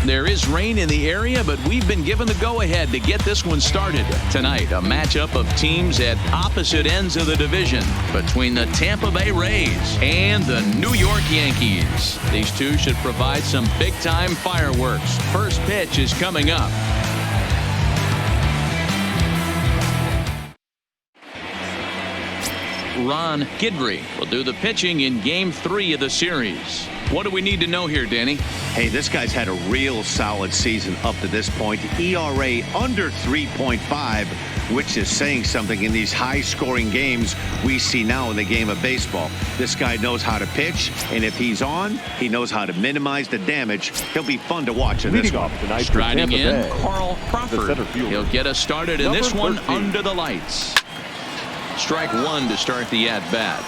There is rain in the area, but we've been given the go-ahead to get this one started. Tonight, a matchup of teams at opposite ends of the division between the Tampa Bay Rays and the New York Yankees. These two should provide some big-time fireworks. First pitch is coming up. Ron GUIDRY will do the pitching in Game 3 of the series. What do we need to know here, Danny? Hey, this guy's had a real solid season up to this point. ERA under 3.5, which is saying something in these high-scoring games we see now in the game of baseball. This guy knows how to pitch, and if he's on, he knows how to minimize the damage. He'll be fun to watch in this one. Striding in, Carl Crawford. He'll get us started in this one under the lights. Strike one to start the at-bat.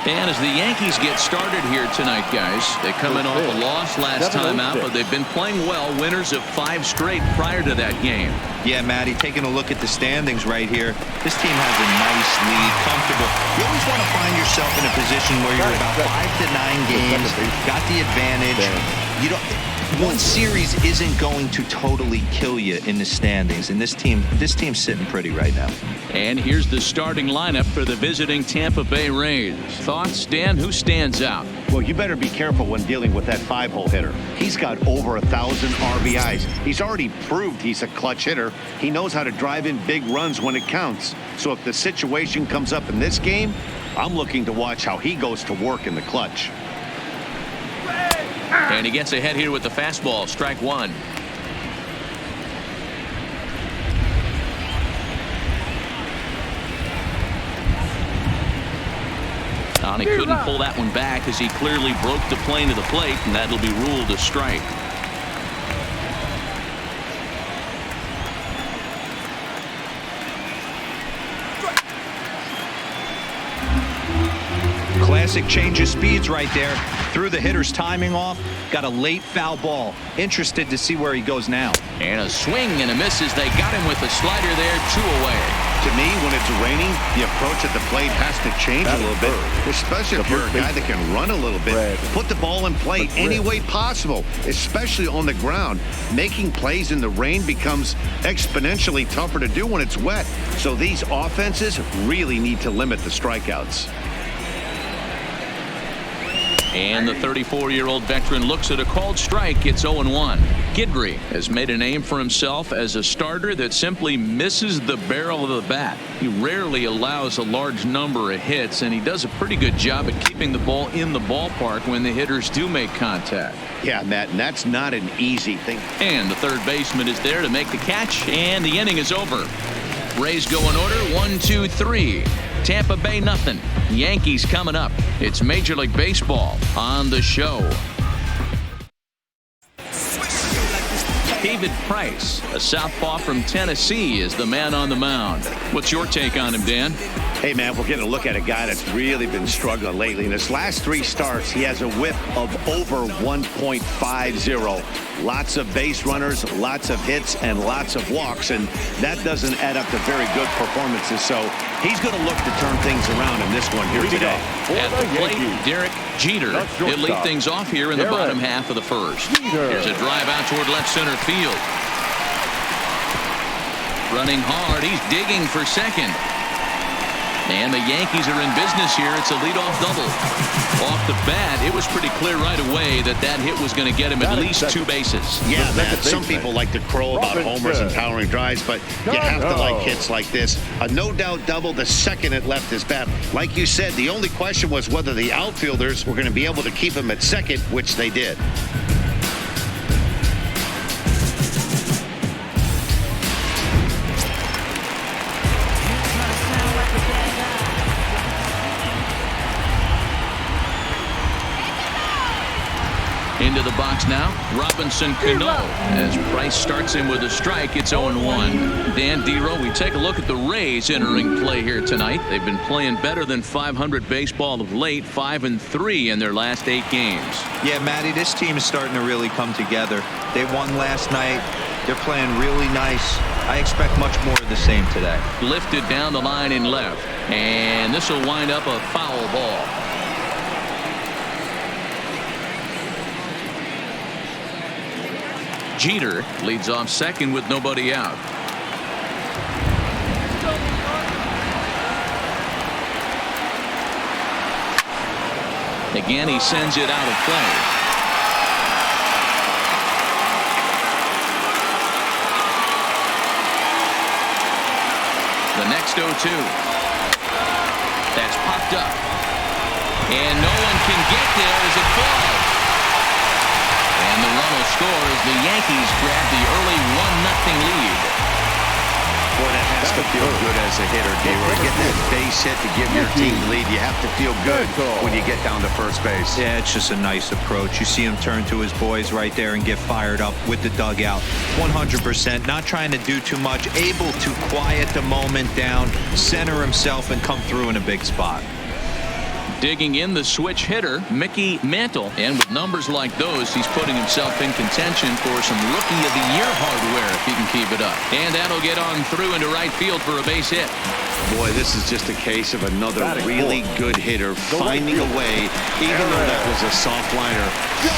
And as the Yankees get started here tonight, guys, they come in off a loss last time out, but they've been playing well, winners of 5 straight prior to that game. Yeah, Matty, taking a look at the standings right here, this team has a nice lead, comfortable. You always want to find yourself in a position where you're about 5 to 9 games, got the advantage. You don't. One series isn't going to totally kill you in the standings, and this team's sitting pretty right now. And here's the starting lineup for the visiting Tampa Bay Rays. Thoughts, Dan? Who stands out? Well, you better be careful when dealing with that 5-hole hitter. He's got over 1,000 RBIs. He's already proved he's a clutch hitter. He knows how to drive in big runs when it counts. So if the situation comes up in this game, I'm looking to watch how he goes to work in the clutch. And he gets ahead here with the fastball. Strike one. And he couldn't pull that one back as he clearly broke the plane to the plate, and that'll be ruled a strike. Classic change of speeds right there. Threw the hitter's timing off. Got a late foul ball. Interested to see where he goes now. And a swing and a miss as they got him with the slider there. 2 away. To me, when it's raining, the approach at the plate has to change a little bit, especially if you're a guy that can run a little bit. Put the ball in play any way possible, especially on the ground. Making plays in the rain becomes exponentially tougher to do when it's wet. So these offenses really need to limit the strikeouts. And the 34-year-old veteran looks at a called strike. It's 0-1. GUIDRY has made a name for himself as a starter that simply misses the barrel of the bat. He rarely allows a large number of hits, and he does a pretty good job at keeping the ball in the ballpark when the hitters do make contact. Yeah, Matt, and that's not an easy thing. And the third baseman is there to make the catch, and the inning is over. Rays go in order, 1, 2, 3. Tampa Bay nothing. Yankees coming up. It's Major League Baseball on the show. David Price, a southpaw from Tennessee, is the man on the mound. What's your take on him, Dan? Hey, man, we're getting a look at a guy that's really been struggling lately. In his last 3 starts, he has a whip of over 1.50. Lots of base runners, lots of hits, and lots of walks, and that doesn't add up to very good performances. So he's going to look to turn things around in this one here today. At the plate, Derek Jeter. He'll lead things off here in the bottom half of the first. Here's a drive out toward left center field. Running hard, he's digging for second. And the Yankees are in business here. It's a leadoff double. Off the bat, it was pretty clear right away that that hit was going to get him at least 2 bases. Yeah, Matt, some people like to crow about homers and towering drives, but you have to like hits like this. A no-doubt double the second it left his bat. Like you said, the only question was whether the outfielders were going to be able to keep him at second, which they did. Into the box now, Robinson Cano. As Price starts him with a strike, it's 0-1. Dan Dero, we take a look at the Rays entering play here tonight. They've been playing better than 500 baseball of late, 5-3 in their last 8 games. Yeah, Matty, this team is starting to really come together. They won last night. They're playing really nice. I expect much more of the same today. Lifted down the line in left, and this will wind up a foul ball. Jeter leads off second with nobody out. Again, he sends it out of play. The next 0-2. That's popped up. And no one can get there as it falls. And the run will score as the Yankees grab the early 1-0 lead. Boy, that has to feel good as a hitter, D-Roy. Getting that base hit to give your team the lead, you have to feel good when you get down to first base. Yeah, it's just a nice approach. You see him turn to his boys right there and get fired up with the dugout. 100%, not trying to do too much, able to quiet the moment down, center himself, and come through in a big spot. Digging in the switch hitter, Mickey Mantle. And with numbers like those, he's putting himself in contention for some Rookie of the Year hardware if he can keep it up. And that'll get on through into right field for a base hit. Boy, this is just a case of another really good hitter finding a way, even though that was a soft liner,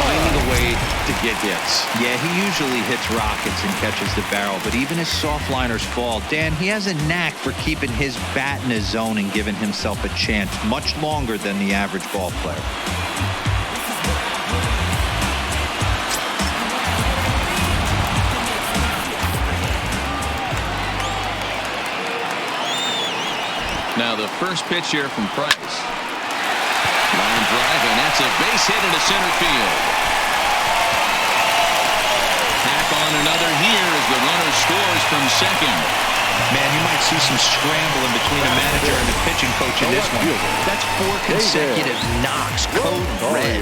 finding a way to get hits. Yeah, he usually hits rockets and catches the barrel, but even his soft liners fall. Dan, he has a knack for keeping his bat in his zone and giving himself a chance much longer than the average ball player. Now the first pitch here from Price. Line drive, and that's a base hit into center field. Tack on another here as the runner scores from second. Man, you might see some scrambling between the manager and the pitching coach in this one. That's 4 consecutive knocks, code red.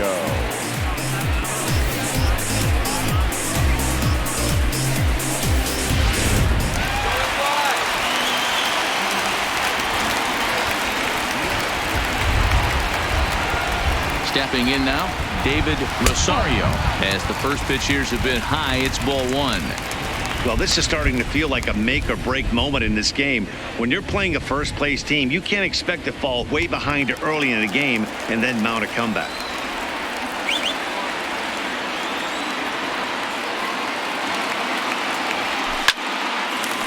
Stepping in now, David Rosario. As the first pitch years have been high, it's ball 1. Well, this is starting to feel like a make or break moment in this game. When you're playing a first place team, you can't expect to fall way behind early in the game and then mount a comeback.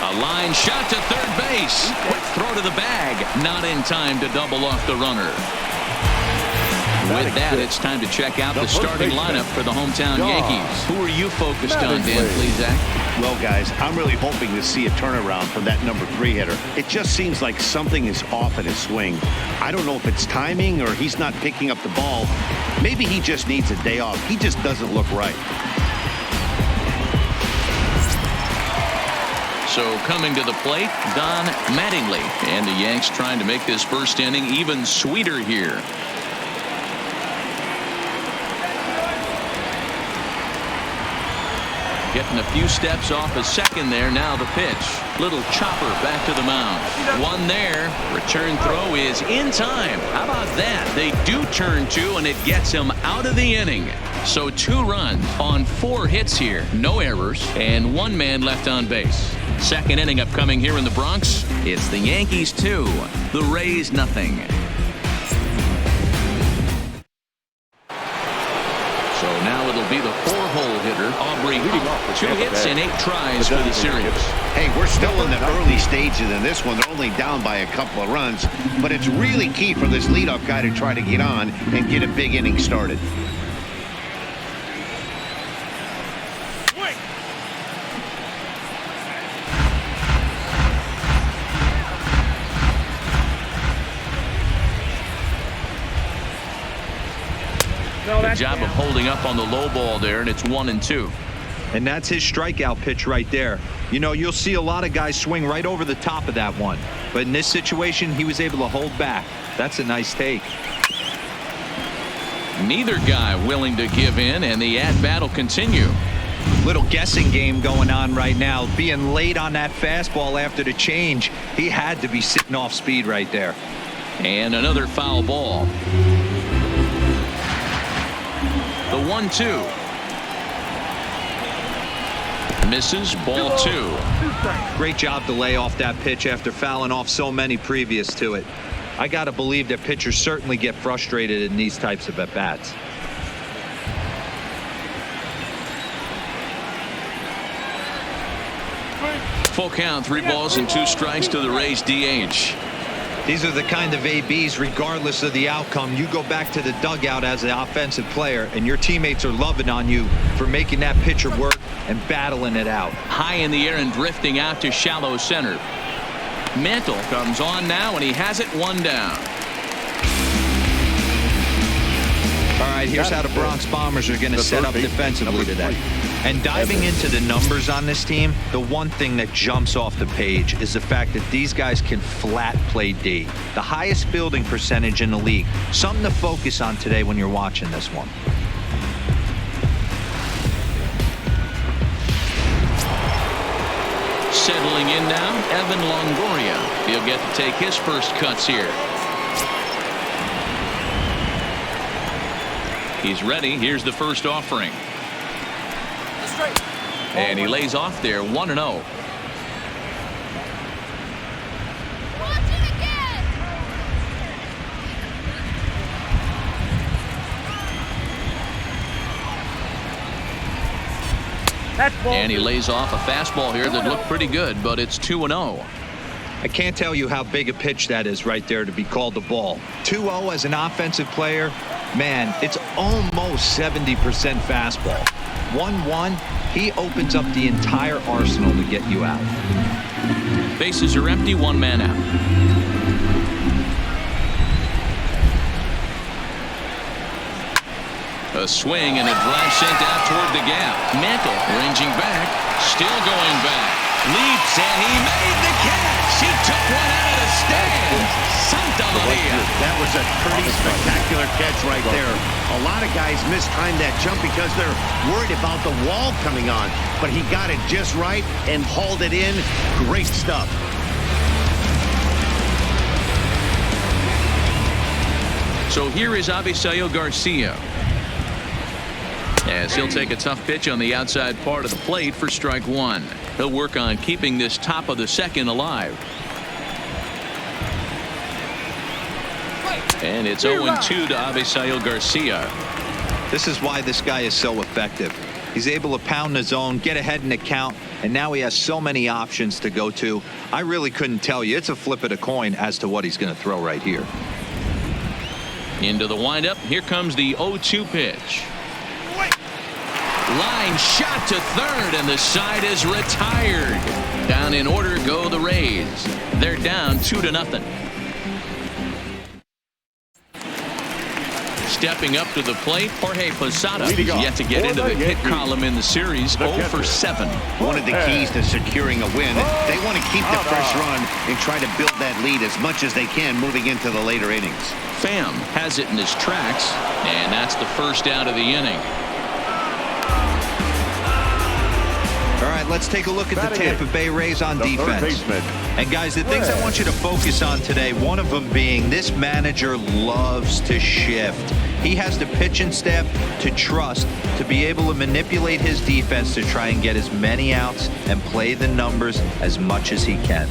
A line shot to third base. Quick throw to the bag. Not in time to double off the runner. With that, it's time to check out the starting lineup for the hometown Yankees. Who are you focused on, Dan, please, Zach? Well, guys, I'm really hoping to see a turnaround from that number 3 hitter. It just seems like something is off at his swing. I don't know if it's timing or he's not picking up the ball. Maybe he just needs a day off. He just doesn't look right. So coming to the plate, Don Mattingly. And the Yanks trying to make this first inning even sweeter here. Getting a few steps off a second there. Now the pitch. Little chopper back to the mound. One there. Return throw is in time. How about that? They do turn 2, and it gets him out of the inning. So 2 runs on 4 hits here. No errors, and 1 man left on base. Second inning upcoming here in the Bronx. It's the Yankees 2, the Rays nothing. So now it'll be the 4-hole hitter, Aubrey Huff. 2 hits and 8 tries for the series. Hey, we're still in the early stages in this one. They're only down by a couple of runs, but it's really key for this leadoff guy to try to get on and get a big inning started. Good job of holding up on the low ball there, and it's 1-2. And that's his strikeout pitch right there. You know, you'll see a lot of guys swing right over the top of that one. But in this situation, he was able to hold back. That's a nice take. Neither guy willing to give in, and the at-bat will continue. Little guessing game going on right now. Being late on that fastball after the change. He had to be sitting off speed right there. And another foul ball. The 1-2. Misses, ball 2. Great job to lay off that pitch after fouling off so many previous to it. I got to believe that pitchers certainly get frustrated in these types of at-bats. Full count, 3 balls and 2 strikes to the Rays DH. These are the kind of ABs, regardless of the outcome, you go back to the dugout as an offensive player, and your teammates are loving on you for making that pitcher work and battling it out. High in the air and drifting out to shallow center. Mantle comes on now, and he has it 1 down. All right, here's how the Bronx Bombers are going to set up defensively today. And diving into the numbers on this team, the one thing that jumps off the page is the fact that these guys can flat play D. The highest fielding percentage in the league. Something to focus on today when you're watching this one. Settling in now, Evan Longoria. He'll get to take his first cuts here. He's ready. Here's the first offering. And he lays off there, 1-0. And he lays off a fastball here that looked pretty good, but it's 2-0. I can't tell you how big a pitch that is right there to be called the ball. 2-0 as an offensive player, man, it's almost 70% fastball. 1-1, he opens up the entire arsenal to get you out. Bases are empty, 1 man out. A swing and a drive sent out toward the gap. Mantle ranging back, still going back. Leaps, and he made the catch. He took one out of the stands. Santa Maria. That was a pretty spectacular catch right there. A lot of guys mistimed that jump because they're worried about the wall coming on. But he got it just right and hauled it in. Great stuff. So here is Avisail Garcia, as he'll take a tough pitch on the outside part of the plate for strike 1. He'll work on keeping this top of the second alive. And it's 0-2 to Avisail Garcia. This is why this guy is so effective. He's able to pound the zone, get ahead in the count, and now he has so many options to go to. I really couldn't tell you. It's a flip of the coin as to what he's going to throw right here. Into the windup. Here comes the 0-2 pitch. Line shot to third, and the side is retired. Down in order go the Rays. They're down 2-0. Stepping up to the plate, Jorge Posada is yet to get into the hit column in the series. 0 for 7. One of the keys to securing a win, they want to keep the first run and try to build that lead as much as they can moving into the later innings. Pham has it in his tracks, and that's the first out of the inning. All right, let's take a look at the Tampa Bay Rays on defense. And guys, the things I want you to focus on today, one of them being this manager loves to shift. He has the pitching staff to trust to be able to manipulate his defense to try and get as many outs and play the numbers as much as he can.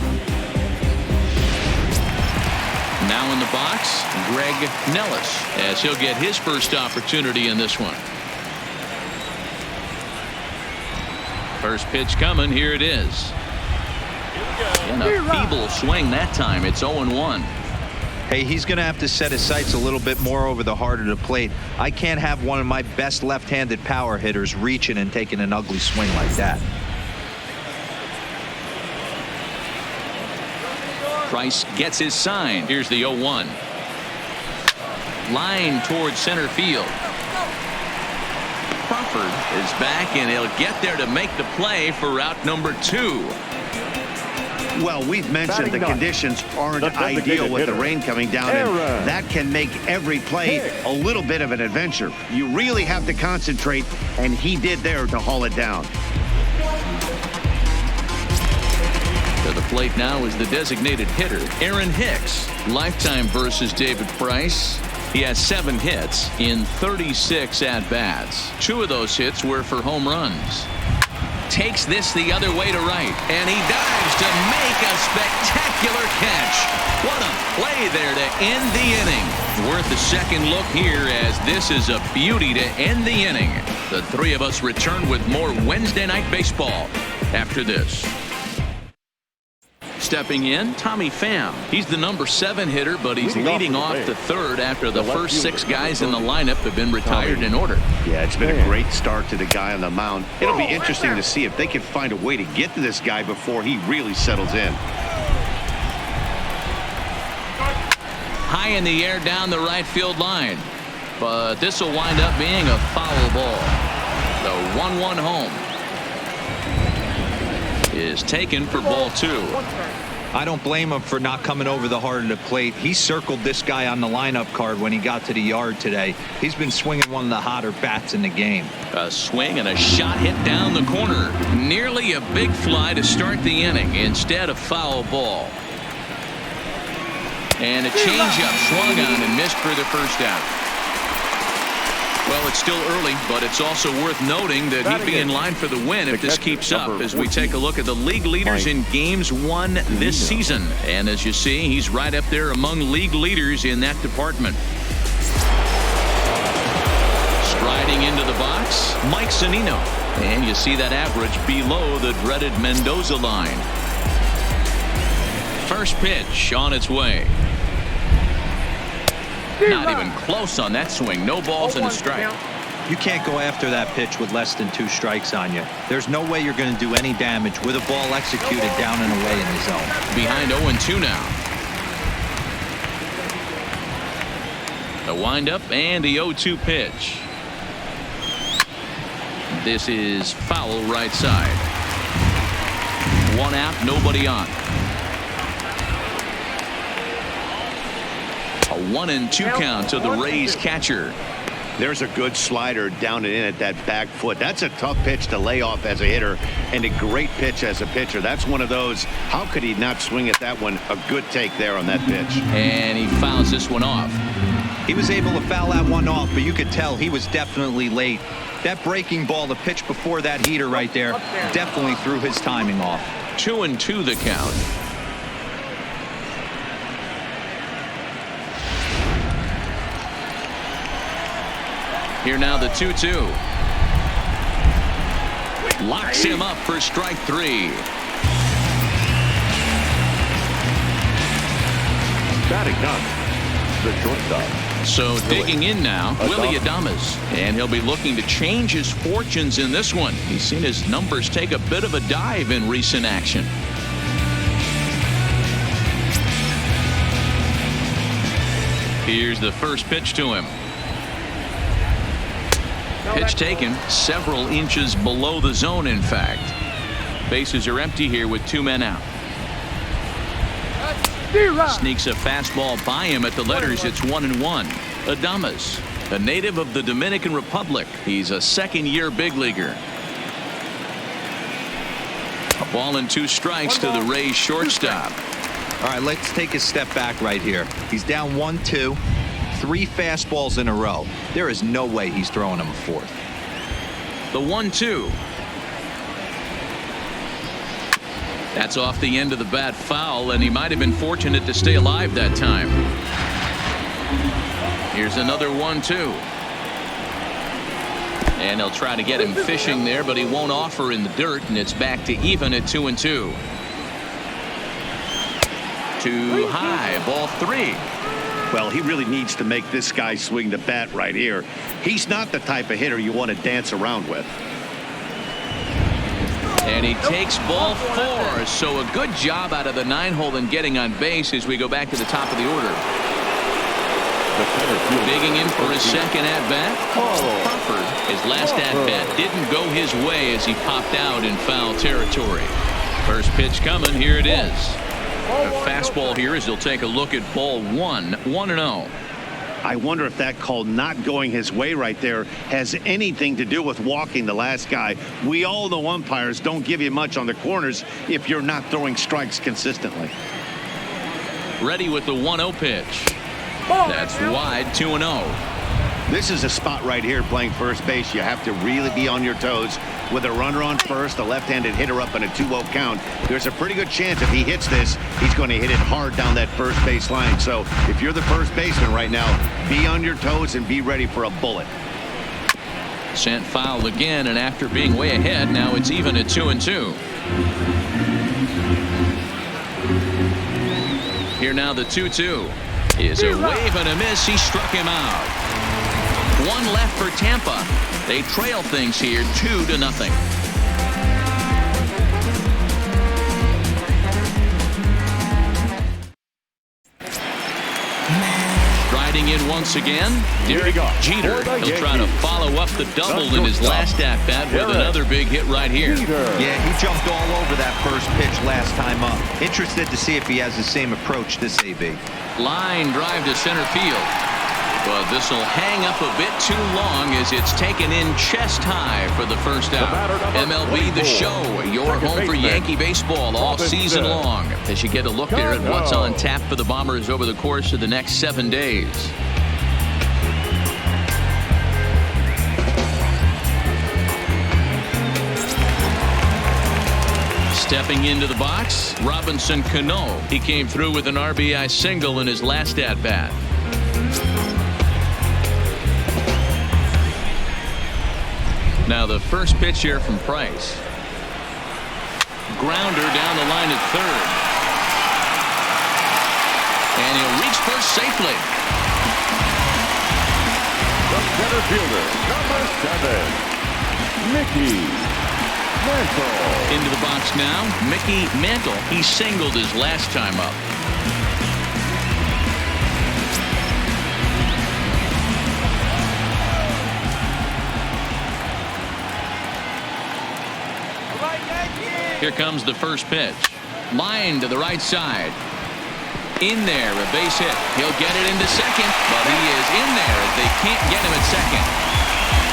Now in the box, Greg Nellis, as he'll get his first opportunity in this one. First pitch coming. Here it is. And a feeble swing that time. It's 0-1. Hey, he's going to have to set his sights a little bit more over the heart of the plate. I can't have one of my best left-handed power hitters reaching and taking an ugly swing like that. Price gets his sign. Here's the 0-1. Line towards center field. Crawford is back, and he'll get there to make the play for route number 2. Well, we've mentioned the conditions aren't ideal with the rain coming down, and that can make every play a little bit of an adventure. You really have to concentrate, and he did there to haul it down. To the plate now is the designated hitter, Aaron Hicks. Lifetime versus David Price. He has 7 hits in 36 at-bats. 2 of those hits were for home runs. Takes this the other way to right, and he dives to make a spectacular catch. What a play there to end the inning. Worth a second look here, as this is a beauty to end the inning. The 3 of us return with more Wednesday Night Baseball after this. stepping in, Tommy Pham. He's the number 7 hitter, but he's leading off the third after the first 6 guys in the lineup have been retired in order. Yeah, it's been a great start to the guy on the mound. It'll be interesting to see if they can find a way to get to this guy before he really settles in. High in the air down the right field line, but this will wind up being a foul ball. The 1-1 home is taken for ball 2. I don't blame him for not coming over the heart of the plate. He circled this guy on the lineup card when he got to the yard today. He's been swinging one of the hotter bats in the game. A swing and a shot hit down the corner. Nearly a big fly to start the inning. Instead, a foul ball. And a changeup swung on and missed for the first out. Well, it's still early, but it's also worth noting that he'd be in line for the win if this keeps up as we take a look at the league leaders in games won this season. And as you see, he's right up there among league leaders in that department. Striding into the box, Mike Zunino. And you see that average below the dreaded Mendoza line. First pitch on its way. Not even close on that swing. No balls and a strike. You can't go after that pitch with less than 2 strikes on you. There's no way you're going to do any damage with a ball executed down and away in the zone. Behind 0-2 now. The windup and the 0-2 pitch. This is foul right side. 1 out, nobody on. A 1-2 count to the Rays catcher. There's a good slider down and in at that back foot. That's a tough pitch to lay off as a hitter and a great pitch as a pitcher. That's one of those. How could he not swing at that one? A good take there on that pitch. And he fouls this one off. He was able to foul that one off, but you could tell he was definitely late. That breaking ball, the pitch before that heater right there, definitely threw his timing off. 2-2 the count. Here now the 2-2. Locks him up for strike 3. Batting 9, the shortstop. So digging in now, Willie Adames. And he'll be looking to change his fortunes in this one. He's seen his numbers take a bit of a dive in recent action. Here's the first pitch to him. Pitch taken several inches below the zone, in fact. Bases are empty here with 2 men out. Sneaks a fastball by him at the letters. It's 1-1. Adames, a native of the Dominican Republic. He's a second-year big leaguer. A ball and 2 strikes to the Rays shortstop. All right, let's take a step back right here. He's down 1-2. 3 fastballs in a row. There is no way he's throwing him a 4th. The 1-2. That's off the end of the bat foul, and he might have been fortunate to stay alive that time. Here's another 1-2. And they'll try to get him fishing there, but he won't offer in the dirt, and it's back to even at 2-2. Too high, ball 3. Well, he really needs to make this guy swing the bat right here. He's not the type of hitter you want to dance around with. And he takes ball 4. So a good job out of the 9-hole in getting on base as we go back to the top of the order. Digging in for his second at-bat. Crawford, his last at-bat didn't go his way as he popped out in foul territory. First pitch coming. Here it is. A fastball here as he'll take a look at ball 1. 1-0. I wonder if that call not going his way right there has anything to do with walking the last guy. We all know umpires don't give you much on the corners if you're not throwing strikes consistently. Ready with the 1-0 pitch. That's wide. 2-0. This is a spot right here playing first base. You have to really be on your toes. With a runner on first, a left-handed hitter up in a 2-0 count, there's a pretty good chance if he hits this, he's going to hit it hard down that first base line. So if you're the first baseman right now, be on your toes and be ready for a bullet. Sent foul again, and after being way ahead, now it's even at 2-2. Here now the 2-2. Is a wave and a miss. He struck him out. One left for Tampa. They trail things here 2-0. Riding in once again, Derek Jeter. He'll try to follow up the double in his last at-bat with another big hit right here. Yeah, he jumped all over that first pitch last time up. Interested to see if he has the same approach this AB. Line drive to center field. But this will hang up a bit too long as it's taken in chest high for the first out. MLB The Show, your home for Yankee baseball all season long, as you get a look there at what's on tap for the Bombers over the course of the next 7 days. Stepping into the box, Robinson Cano. He came through with an RBI single in his last at-bat. Now the first pitch here from Price. Grounder down the line at third. And he'll reach first safely. The center fielder, number 7, Mickey Mantle. Into the box now, Mickey Mantle. He singled his last time up. Here comes the first pitch. Line to the right side. In there, a base hit. He'll get it into second, but he is in there. They can't get him at second.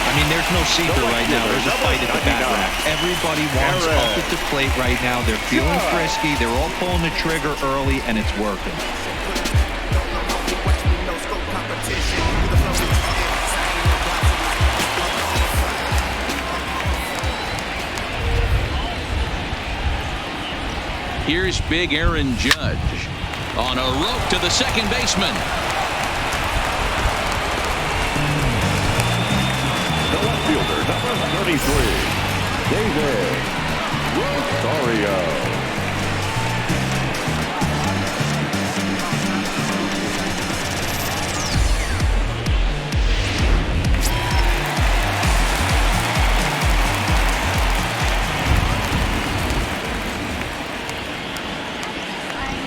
I mean, there's no secret right now. There's a fight at the bat rack. Everybody wants up at the plate right now. They're feeling frisky. They're all pulling the trigger early, and it's working. Here's big Aaron Judge on a rope to the second baseman. The left fielder, number 33, David Rosario.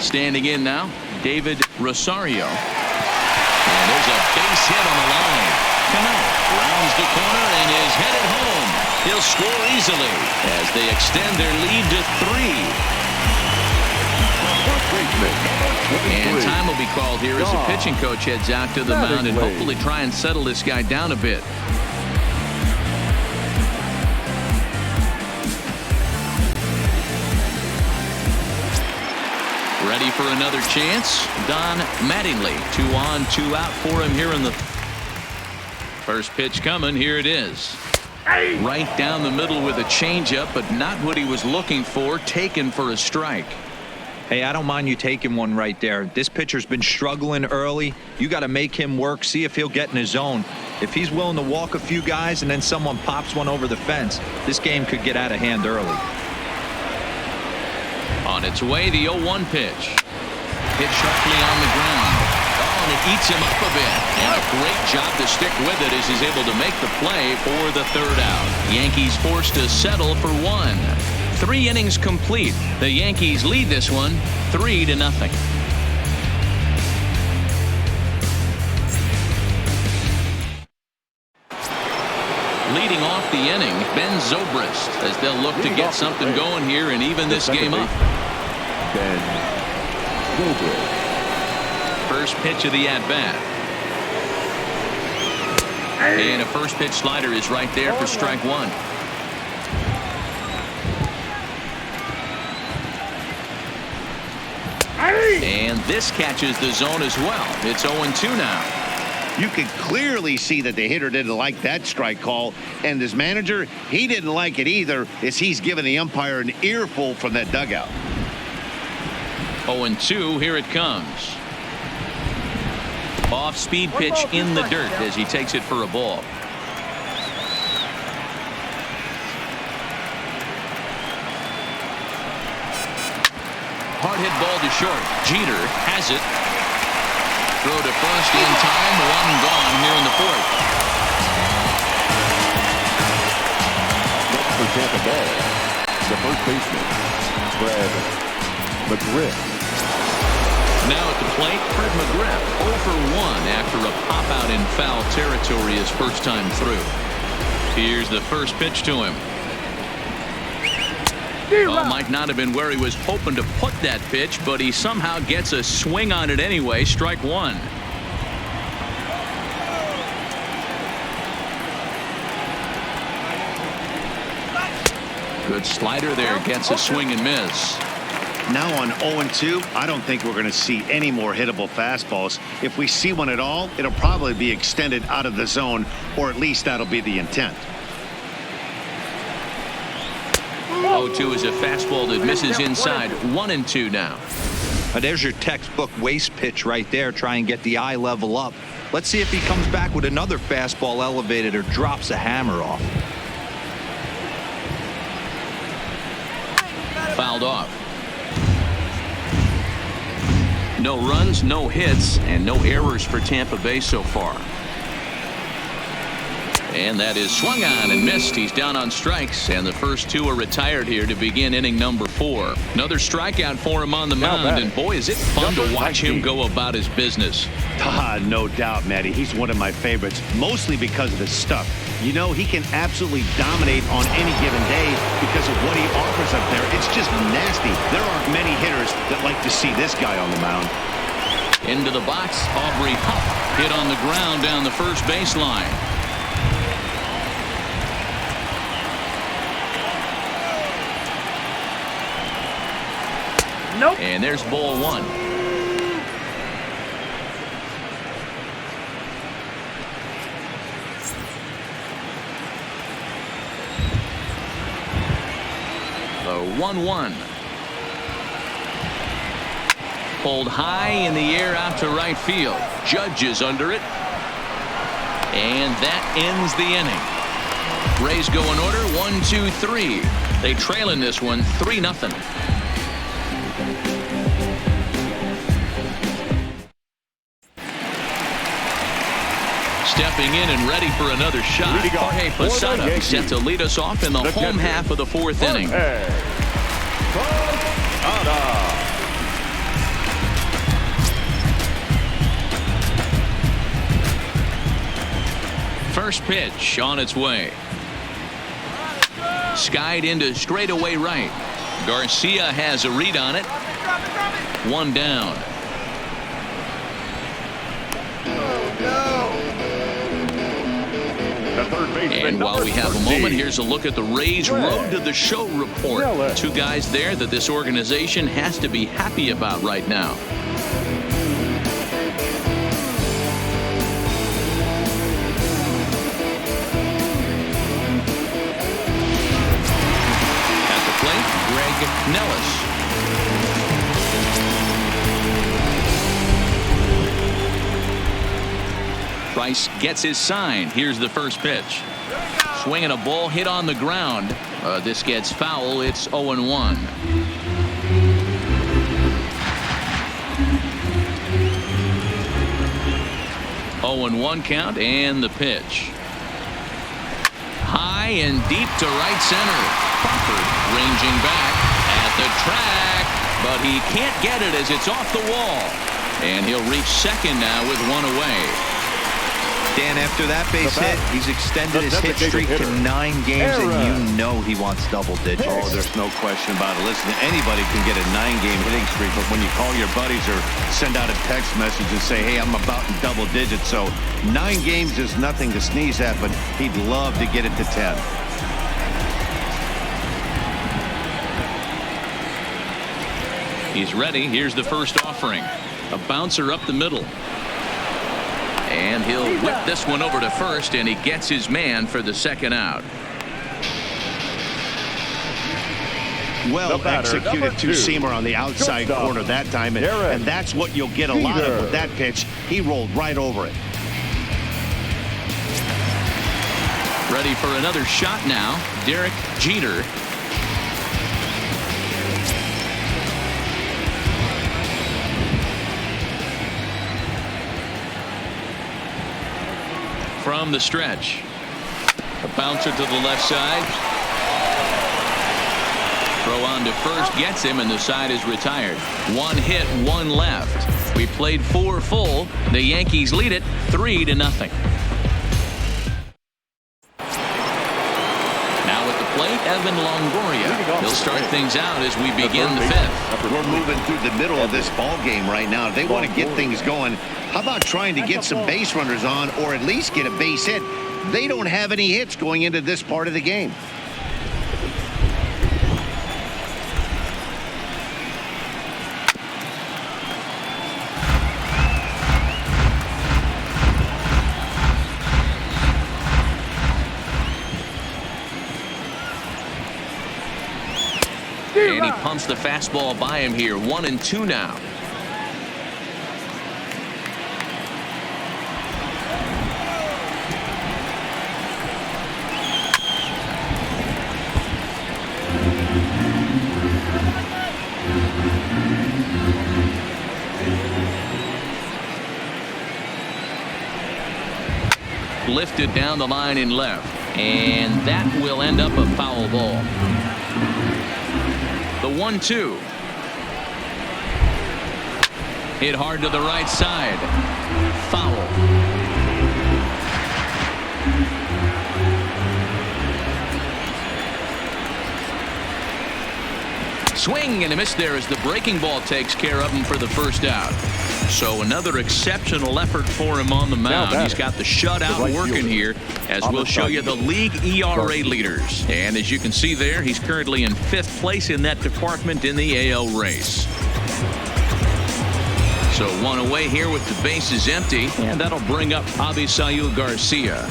Standing in now, David Rosario. And there's a base hit on the line. Cano rounds the corner and is headed home. He'll score easily as they extend their lead to 3. And time will be called here as the pitching coach heads out to the mound and hopefully try and settle this guy down a bit. Ready for another chance. Don Mattingly, 2 on, 2 out for him here in the first pitch coming. Here it is. Right down the middle with a changeup, but not what he was looking for. Taken for a strike. Hey, I don't mind you taking one right there. This pitcher's been struggling early. You got to make him work, see if he'll get in his zone. If he's willing to walk a few guys and then someone pops one over the fence, this game could get out of hand early. On its way, the 0-1 pitch. Hit sharply on the ground. Oh, and it eats him up a bit. And a great job to stick with it as he's able to make the play for the third out. Yankees forced to settle for 1. 3 innings complete. The Yankees lead this one 3-0. Leading off the inning, Ben Zobrist, as they'll look to get something going here and even this game up. Ben Zobrist. First pitch of the at-bat. And a first pitch slider is right there for strike 1. And this catches the zone as well. It's 0-2 now. You could clearly see that the hitter didn't like that strike call, and his manager, he didn't like it either, as he's giving the umpire an earful from that dugout. 0-2, here it comes. Off-speed pitch in the dirt as he takes it for a ball. Hard hit ball to short. Jeter has it. Throw to first in time. One gone here in the fourth. Next for Tampa Bay, the first baseman, Fred McGriff. Now at the plate, Fred McGriff 0 for 1 after a pop out in foul territory his first time through. Here's the first pitch to him. Well, might not have been where he was hoping to put that pitch, but he somehow gets a swing on it anyway. Strike one. Good slider there, gets a swing and miss. Now on 0-2, I don't think we're going to see any more hittable fastballs. If we see one at all, it'll probably be extended out of the zone, or at least that'll be the intent. 0-2 is a fastball that misses inside. 1-2 now. There's your textbook waste pitch right there. Try and get the eye level up. Let's see if he comes back with another fastball elevated or drops a hammer off. Fouled off. No runs, no hits, and no errors for Tampa Bay so far. And that is swung on and missed. He's down on strikes, and the first two are retired here to begin inning number 4. Another strikeout for him on the mound, and boy, is it fun to watch him go about his business. No doubt, Matty. He's one of my favorites, mostly because of his stuff. You know, he can absolutely dominate on any given day because of what he offers up there. It's just nasty. There aren't many hitters that like to see this guy on the mound. Into the box, Aubrey Huff hit on the ground down the first baseline. Nope. And there's ball one. The 1-1. Pulled high in the air out to right field. Judge is under it. And that ends the inning. Rays go in order. 1, 2, 3. They trail in this one 3-0. Stepping in and ready for another shot. Jorge Posada set to lead us off in the home half of the fourth inning. First pitch on its way. Skied into straightaway right. Garcia has a read on it. One down. And while we have a moment, here's a look at the Rays Road to the Show report. Two guys there that this organization has to be happy about right now. At the plate, Greg Nellis. Price gets his sign. Here's the first pitch. Swinging a ball hit on the ground. This gets foul. It's 0-1. (0-1) count, and the pitch. High and deep to right center. Crawford ranging back at the track, but he can't get it as it's off the wall. And he'll reach second now with one away. Dan, after that base hit, he's extended his hit streak to 9 games, and you know he wants double digits. Oh, there's no question about it. Listen, anybody can get a 9-game hitting streak, but when you call your buddies or send out a text message and say, hey, I'm about in double digits, so 9 games is nothing to sneeze at, but he'd love to get it to 10. He's ready. Here's the first offering. A bouncer up the middle. And he'll whip this one over to first, and he gets his man for the second out. Well executed two-seamer on the outside corner that time, and that's what you'll get a lot of with that pitch. He rolled right over it. Ready for another shot now, Derek Jeter. from the stretch. A bouncer to the left side. Throw on to first gets him, and the side is retired. 1 hit, 1 left. We played 4 full. The Yankees lead it 3-0. Now at the plate, Evan Longoria. He'll start things out as we begin the 5th. We're moving through the middle of this ball game right now. They want to get things going. How about trying to get some base runners on, or at least get a base hit? They don't have any hits going into this part of the game. And he pumps the fastball by him here. 1-2 now. Lifted down the line in left, and that will end up a foul ball. The 1-2. Hit hard to the right side. Foul. Swing and a miss there as the breaking ball takes care of him for the first out. So another exceptional effort for him on the mound. He's got the shutout working here, as we'll show you the league ERA leaders. And as you can see there, he's currently in 5th place in that department in the AL race. So 1 away here with the bases empty, and that'll bring up Avisail Garcia.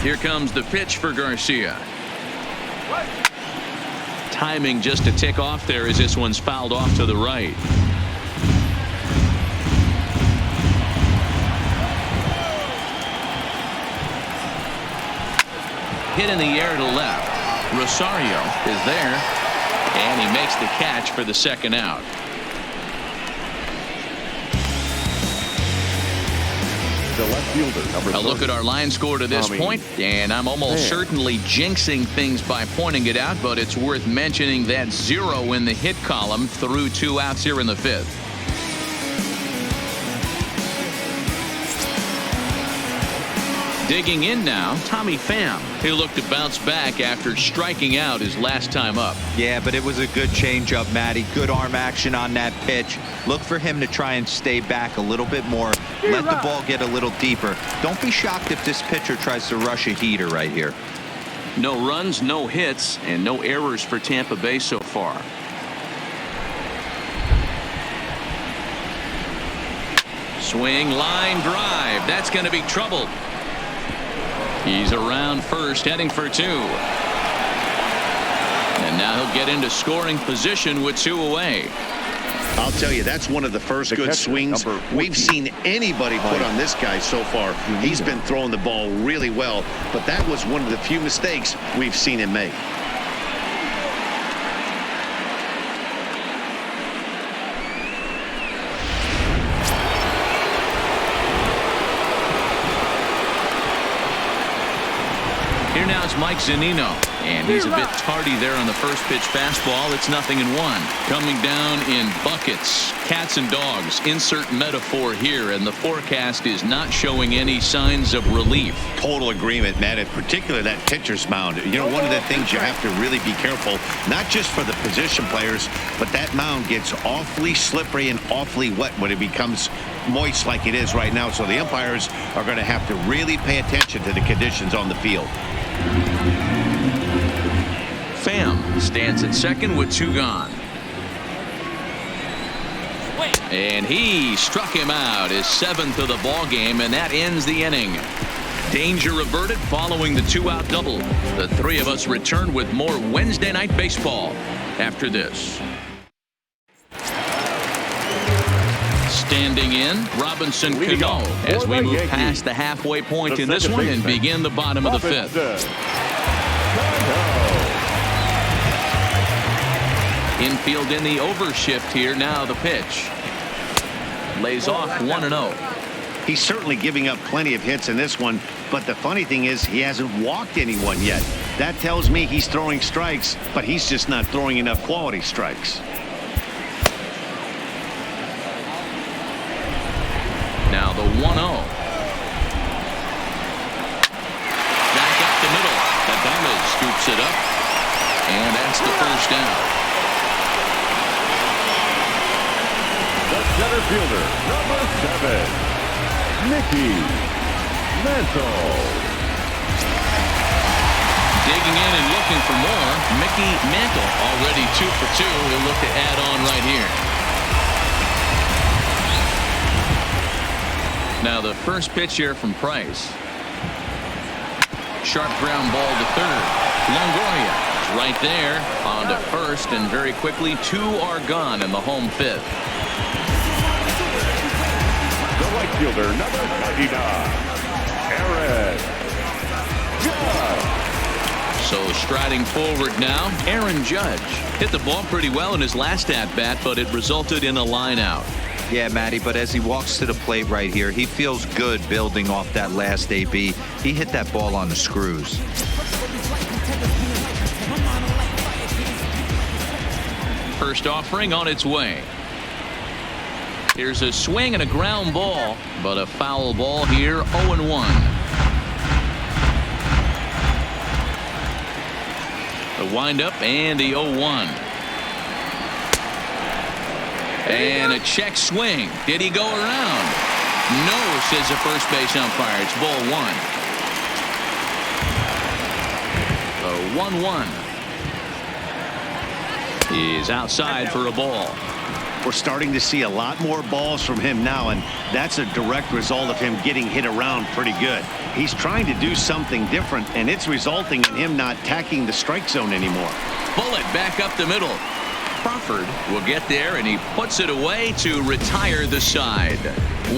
Here comes the pitch for Garcia. Timing just a tick off there as this one's fouled off to the right. Hit in the air to left. Rosario is there, and he makes the catch for the second out. The left fielder, number 30. A look at our line score to this point, and I'm almost certainly jinxing things by pointing it out, but it's worth mentioning that 0 in the hit column through 2 outs here in the 5th. Digging in now, Tommy Pham. He looked to bounce back after striking out his last time up. Yeah, but it was a good changeup, Matty. Good arm action on that pitch. Look for him to try and stay back a little bit more. Let the ball get a little deeper. Don't be shocked if this pitcher tries to rush a heater right here. No runs, no hits, and no errors for Tampa Bay so far. Swing, line drive. That's going to be trouble. He's around first, heading for 2. And now he'll get into scoring position with 2 away. I'll tell you, that's one of the first good swings we've seen anybody put on this guy so far. He's been throwing the ball really well, but that was one of the few mistakes we've seen him make. Here now is Mike Zunino, and he's a bit tardy there on the first pitch fastball. It's 0-1. Coming down in buckets, cats and dogs. Insert metaphor here, and the forecast is not showing any signs of relief. Total agreement, Matt. In particular, that pitcher's mound. You know, one of the things you have to really be careful, not just for the position players, but that mound gets awfully slippery and awfully wet when it becomes moist like it is right now. So the umpires are going to have to really pay attention to the conditions on the field. Pham stands at second with 2 gone. And he struck him out, his 7th of the ball game, and that ends the inning. Danger averted following the 2-out double. The 3 of us return with more Wednesday night baseball after this. Standing in, Robinson Cano as we move past the halfway point in this one and begin the bottom of the 5th. Infield in the overshift here. Now the pitch. lays off 1-0. He's certainly giving up plenty of hits in this one, but the funny thing is he hasn't walked anyone yet. That tells me he's throwing strikes, but he's just not throwing enough quality strikes. Now the 1-0. Back up the middle. Adames scoops it up, and that's the first down. The center fielder, number 7, Mickey Mantle. Digging in and looking for more. Mickey Mantle already 2 for 2. He'll look to add on right here. Now the first pitch here from Price. Sharp ground ball to third. Longoria is right there on to first, and very quickly 2 are gone in the home 5th. The right fielder, number 99, Aaron Judge. So striding forward now, Aaron Judge hit the ball pretty well in his last at-bat, but it resulted in a line out. Yeah, Matty, but as he walks to the plate right here, he feels good building off that last AB. He hit that ball on the screws. First offering on its way. Here's a swing and a ground ball, but a foul ball here, 0-1. The windup and the 0-1. And a check swing. Did he go around? No, says the first base umpire. It's ball 1. The 1-1 is outside for a ball. We're starting to see a lot more balls from him now, and that's a direct result of him getting hit around pretty good. He's trying to do something different, and it's resulting in him not tacking the strike zone anymore. Bullet back up the middle. Crawford will get there, and he puts it away to retire the side.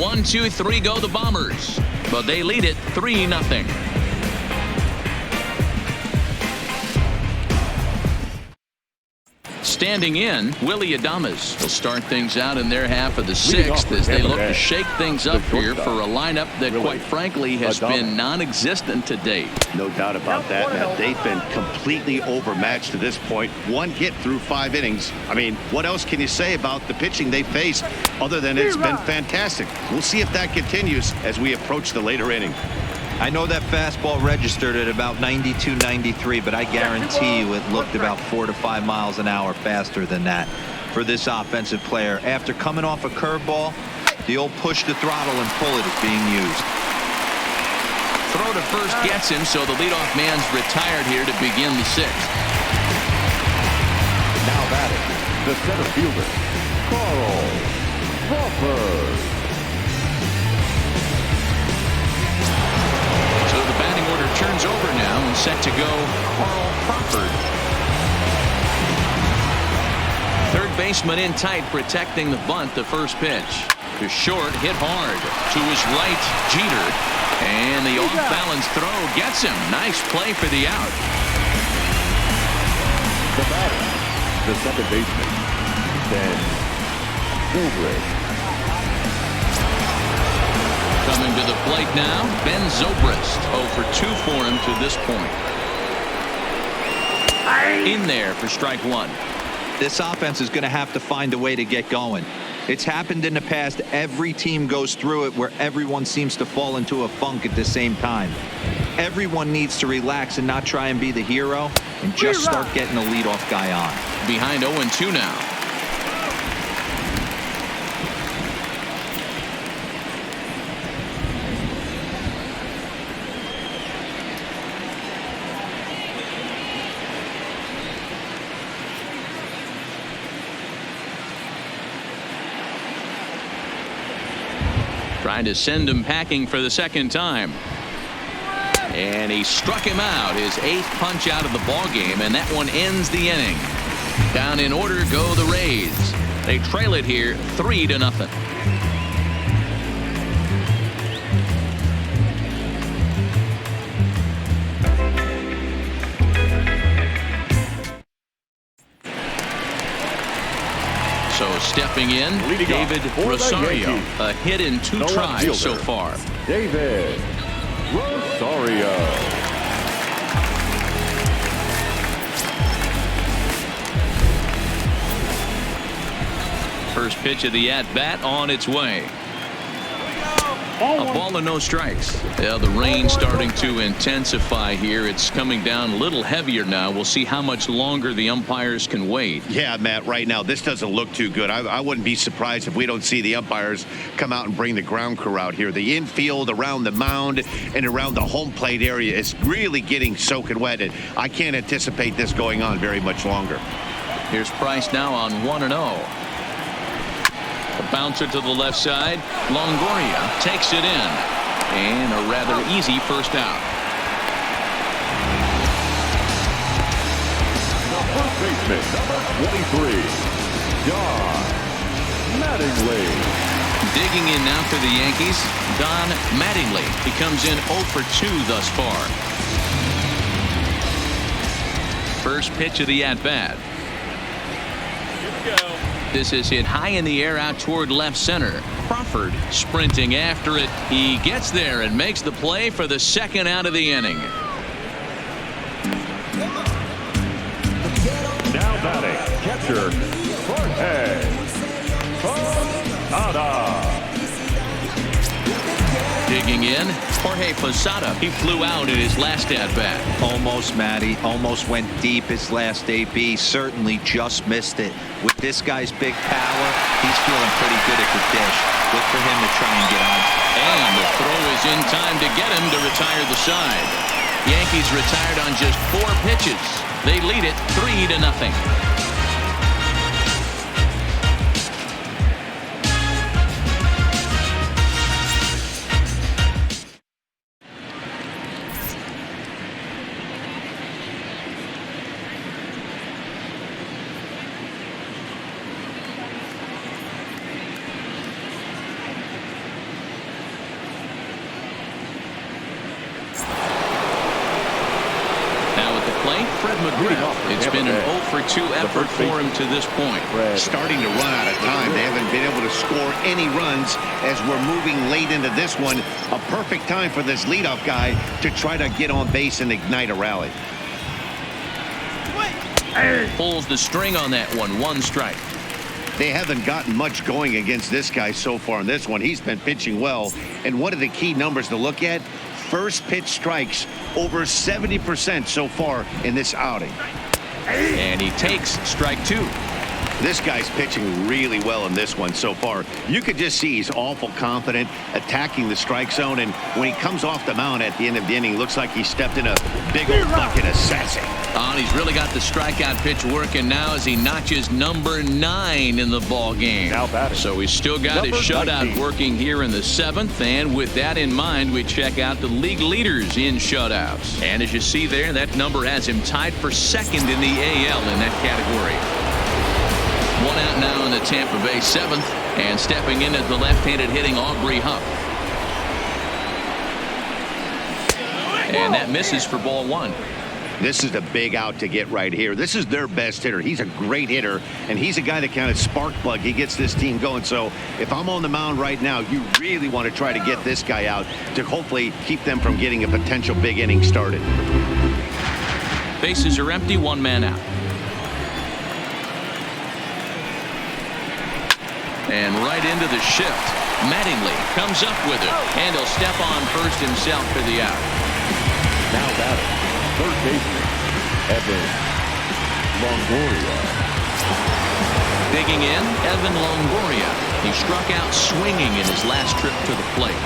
1, 2, 3 go the Bombers, but they lead it 3-0. Standing in, Willie Adames will start things out in their half of the 6th as they look to shake things up here for a lineup that, quite frankly, has been non-existent to date. No doubt about that, Matt. They've been completely overmatched to this point. 1 hit through 5 innings. I mean, what else can you say about the pitching they faced other than it's been fantastic? We'll see if that continues as we approach the later inning. I know that fastball registered at about 92, 93, but I guarantee you it looked about 4 to 5 miles an hour faster than that for this offensive player. After coming off a curveball, the old push the throttle and pull it is being used. Throw to first gets him, so the leadoff man's retired here to begin the 6th. Now batting, the center fielder, Carl Crawford. Turns over now and set to go Carl Crawford. Third baseman in tight, protecting the bunt. The first pitch to short, hit hard to his right, Jeter, and the off-balance throw gets him. Nice play for the out. The batter, the second baseman, Ben Zobrist. Coming to the plate now, Ben Zobrist. 0 for 2 for him to this point. In there for strike 1. This offense is going to have to find a way to get going. It's happened in the past. Every team goes through it where everyone seems to fall into a funk at the same time. Everyone needs to relax and not try and be the hero and just start getting the leadoff guy on. Behind 0-2 now. Trying to send him packing for the second time. And he struck him out. His 8th punch out of the ball game, and that one ends the inning. Down in order go the Rays. They trail it here 3-0. So Stepping in, David Rosario. A hit in 2 tries so far. David Rosario. First pitch of the at-bat on its way. A ball and no strikes. Yeah, the rain starting to intensify here. It's coming down a little heavier now. We'll see how much longer the umpires can wait. Yeah, Matt, right now this doesn't look too good. I wouldn't be surprised if we don't see the umpires come out and bring the ground crew out here. The infield around the mound and around the home plate area is really getting soaking wet, and I can't anticipate this going on very much longer. Here's Price now on 1-0. A bouncer to the left side. Longoria takes it in. And a rather easy first out. The first baseman, number 23, Don Mattingly. Digging in now for the Yankees, Don Mattingly. He comes in 0 for 2 thus far. First pitch of the at-bat. This is hit high in the air out toward left center. Crawford sprinting after it. He gets there and makes the play for the second out of the inning. Now batting, catcher, Jorge Posada. Digging in, Jorge Posada. He flew out in his last at-bat. Almost, Matty. Almost went deep his last AB. Certainly just missed it. With this guy's big power, he's feeling pretty good at the dish. Look for him to try and get on. And the throw is in time to get him to retire the side. Yankees retired on just 4 pitches. They lead it 3-0. It's been an 0 for 2 effort for him to this point. Starting to run out of time. They haven't been able to score any runs as we're moving late into this one. A perfect time for this leadoff guy to try to get on base and ignite a rally. Pulls the string on that one. 1 strike. They haven't gotten much going against this guy so far in this one. He's been pitching well. And one of the key numbers to look at, first pitch strikes over 70% so far in this outing. And he takes strike 2. This guy's pitching really well in this one so far. You could just see he's awful confident attacking the strike zone, and when he comes off the mound at the end of the inning, looks like he stepped in a big old bucket of sassy. And he's really got the strikeout pitch working now as he notches number 9 in the ball game. So he's still got his shutout working here in the 7th, and with that in mind, we check out the league leaders in shutouts. And as you see there, that number has him tied for 2nd in the AL in that category. 1 out now in the Tampa Bay 7th, and stepping in as the left-handed hitting Aubrey Huff. And that misses for ball 1. This is a big out to get right here. This is their best hitter. He's a great hitter, and he's a guy that kind of spark plug. He gets this team going. So if I'm on the mound right now, you really want to try to get this guy out to hopefully keep them from getting a potential big inning started. Bases are empty, 1 man out. And right into the shift. Mattingly comes up with it, and he'll step on first himself for the out. Now batting, third baseman, Evan Longoria. Digging in, Evan Longoria. He struck out swinging in his last trip to the plate.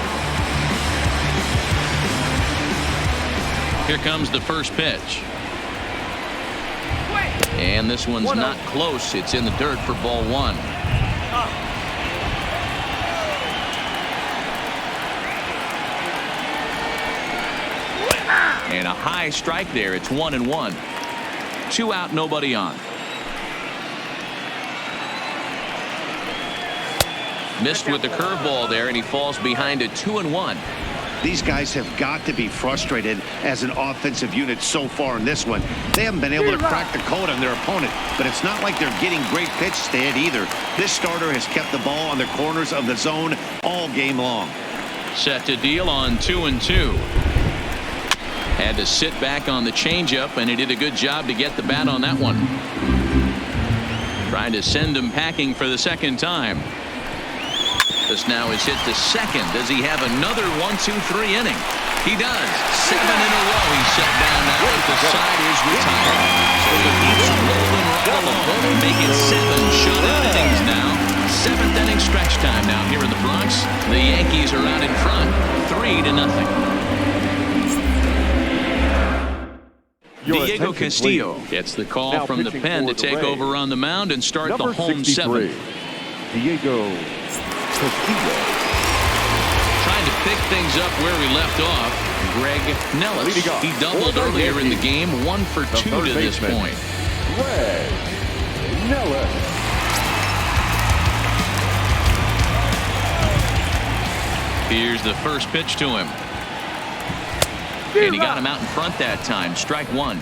Here comes the first pitch. And this one's not close. It's in the dirt for ball 1. And a high strike there. It's 1-1. 2 out, nobody on. Missed with the curveball there, and he falls behind a 2-1. These guys have got to be frustrated as an offensive unit so far in this one. They haven't been able to crack the code on their opponent, but it's not like they're getting great pitches to hit either. This starter has kept the ball on the corners of the zone all game long. Set to deal on 2-2. Had to sit back on the changeup, and he did a good job to get the bat on that one. Trying to send him packing for the second time. This now is hit to second. Does he have another 1-2-3 inning? He does. 7 in a row. He's set down now as the side is retired. So he keeps rolling right along. Make it 7 shutout innings now. 7th inning stretch time now here in the Bronx. The Yankees are out in front, 3-0. Diego Castillo gets the call now from the pen to take over on the mound and start number the home 63, 7th. Diego Castillo. Trying to pick things up where we left off. Greg Nellis. He doubled earlier in the game, 1 for 2 to this point. Greg Nellis. Here's the first pitch to him. And he got him out in front that time. Strike 1.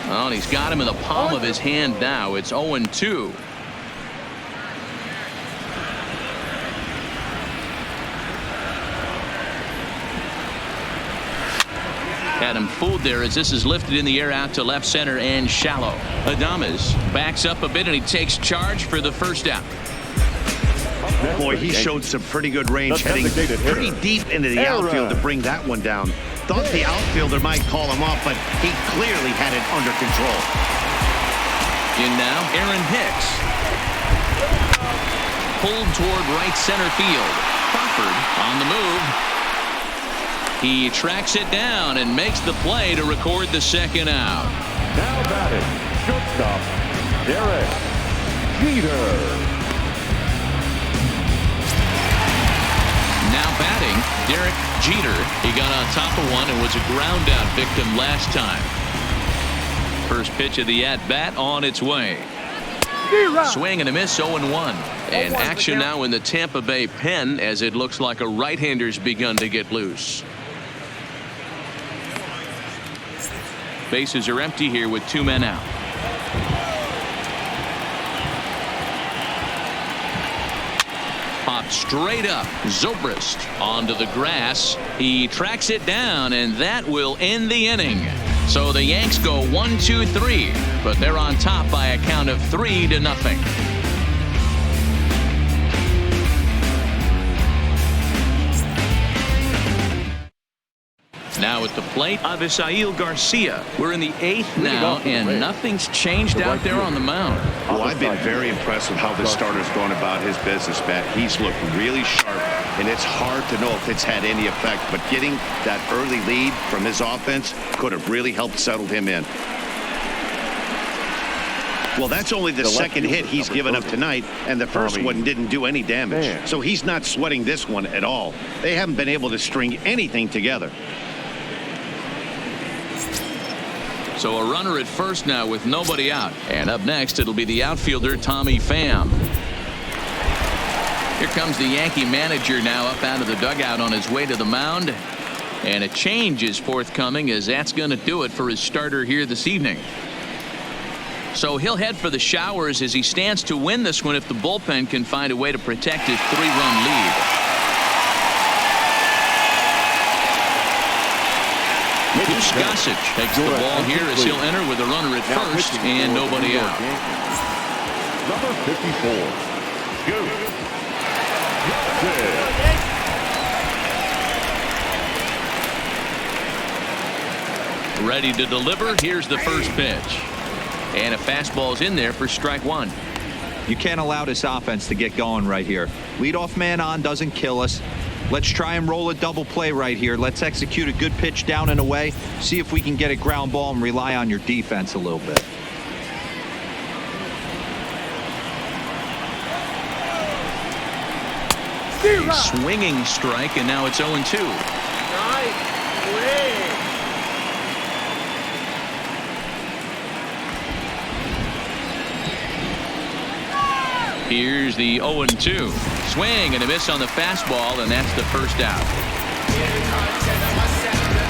Oh, and he's got him in the palm of his hand now. It's 0-2. Had him fooled there as this is lifted in the air out to left center and shallow. Adames backs up a bit and he takes charge for the first out. Boy, he showed some pretty good range, heading pretty deep into the outfield to bring that one down. Thought the outfielder might call him off, but he clearly had it under control. In now, Aaron Hicks. Pulled toward right center field. Crawford on the move. He tracks it down and makes the play to record the second out. Now batting, shortstop, Derek Jeter. Now batting, Derek Jeter. He got on top of one and was a ground out victim last time. First pitch of the at-bat on its way. Swing and a miss, 0-1. And action now in the Tampa Bay pen as it looks like a right-hander's begun to get loose. Bases are empty here with 2 men out. Popped straight up. Zobrist onto the grass. He tracks it down, and that will end the inning. So the Yanks go 1-2-3, but they're on top by a count of 3-0. Now at the plate, Avisail Garcia. We're in the 8th now, and nothing's changed out there on the mound. Well, I've been very impressed with how this starter's going about his business, Matt. He's looked really sharp, and it's hard to know if it's had any effect, but getting that early lead from his offense could have really helped settle him in. Well, that's only the second hit he's given up tonight, and the first one didn't do any damage. So he's not sweating this one at all. They haven't been able to string anything together. So a runner at first now with nobody out. And up next, it'll be the outfielder, Tommy Pham. Here comes the Yankee manager now up out of the dugout on his way to the mound. And a change is forthcoming as that's going to do it for his starter here this evening. So he'll head for the showers as he stands to win this one if the bullpen can find a way to protect his 3-run lead. Gossage takes the ball here as he'll enter with a runner at first and nobody out. Number 54. Ready to deliver. Here's the first pitch. And a fastball's in there for strike 1. You can't allow this offense to get going right here. Leadoff man on doesn't kill us. Let's try and roll a double play right here. Let's execute a good pitch down and away. See if we can get a ground ball and rely on your defense a little bit. A swinging strike, and now it's 0-2. Here's the 0-2. Swing and a miss on the fastball, and that's the first out.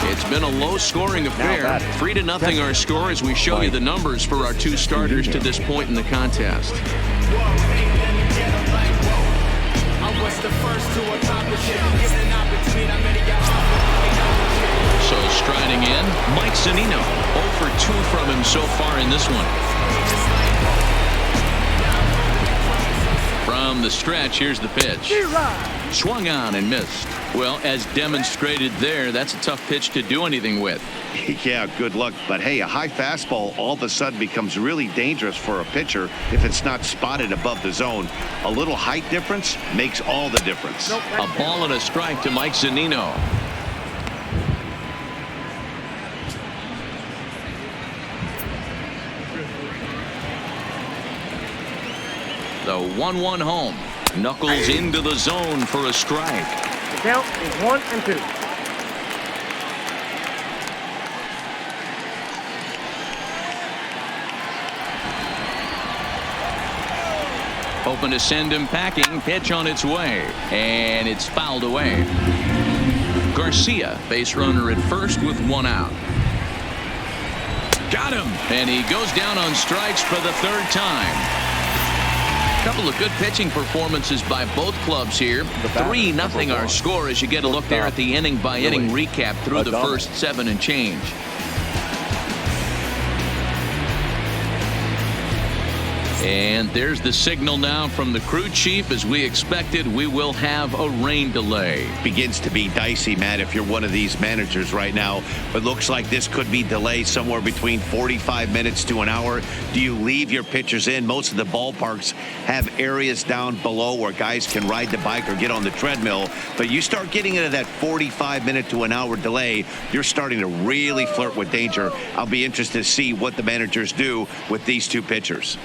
It's been a low-scoring affair. 3-0 our score as we show you the numbers for our two starters to this point in the contest. So striding in, Mike Zunino. 0 for 2 from him so far in this one. From the stretch, here's the pitch. Swung on and missed. Well, as demonstrated there, that's a tough pitch to do anything with. Yeah, good luck. But hey, a high fastball all of a sudden becomes really dangerous for a pitcher if it's not spotted above the zone. A little height difference makes all the difference. A ball and a strike to Mike Zunino. The 1-1 home. Knuckles into the zone for a strike. The count is 1-2. Hoping to send him packing. Pitch on its way. And it's fouled away. Garcia, base runner at first with 1 out. Got him. And he goes down on strikes for the 3rd time. Couple of good pitching performances by both clubs here. 3-0 our score as you get a look there at the inning by inning recap through the first 7 and change. And there's the signal now from the crew chief. As we expected, we will have a rain delay. Begins to be dicey, Matt, if you're one of these managers right now. It looks like this could be delayed somewhere between 45 minutes to an hour. Do you leave your pitchers in? Most of the ballparks have areas down below where guys can ride the bike or get on the treadmill. But you start getting into that 45-minute to an hour delay, you're starting to really flirt with danger. I'll be interested to see what the managers do with these two pitchers.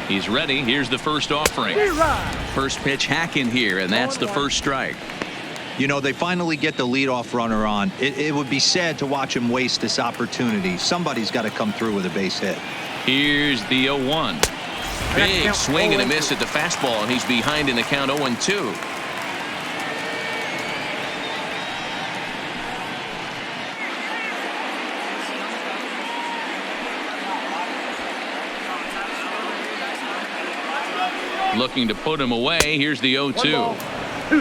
He's ready. Here's the first offering. First pitch hack in here, and that's the first strike. You know, they finally get the leadoff runner on. It would be sad to watch him waste this opportunity. Somebody's got to come through with a base hit. Here's the 0-1. Big swing and a miss at the fastball, and he's behind in the count 0-2. Looking to put him away. Here's the 0-2.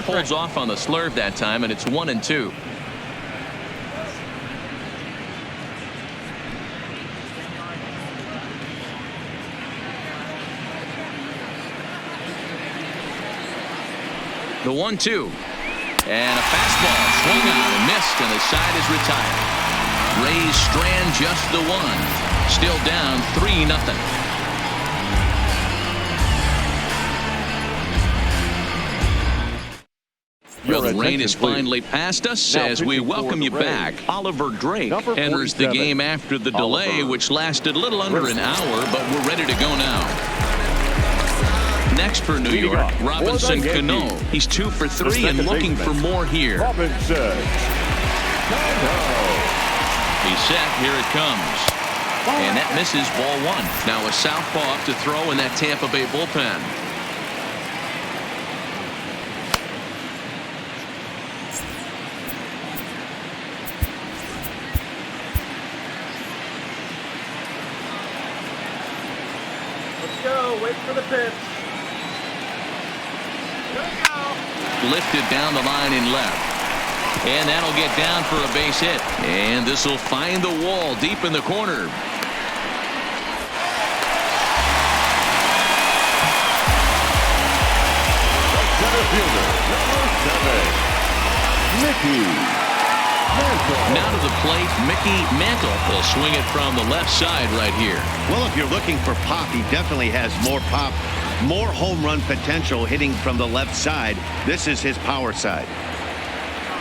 Pulls off on the slurve that time, and it's 1-2. The 1-2. And a fastball swung on and missed, and the side is retired. Rays strand just the 1. Still down 3-0. Well, the rain has finally passed us as we welcome you back. Oliver Drake enters the game after the delay, which lasted a little under an hour, but we're ready to go now. Next for New York, Robinson Cano. He's 2 for 3 and looking for more here. He's set. Here it comes. And that misses ball 1. Now a southpaw up to throw in that Tampa Bay bullpen. Wait for the pitch. Lifted down the line in left. And that'll get down for a base hit. And this will find the wall deep in the corner. The center fielder, number 7, Mickey Mantle. Now to the plate, Mickey Mantle will swing it from the left side right here. Well, if you're looking for pop, he definitely has more pop, more home run potential hitting from the left side. This is his power side.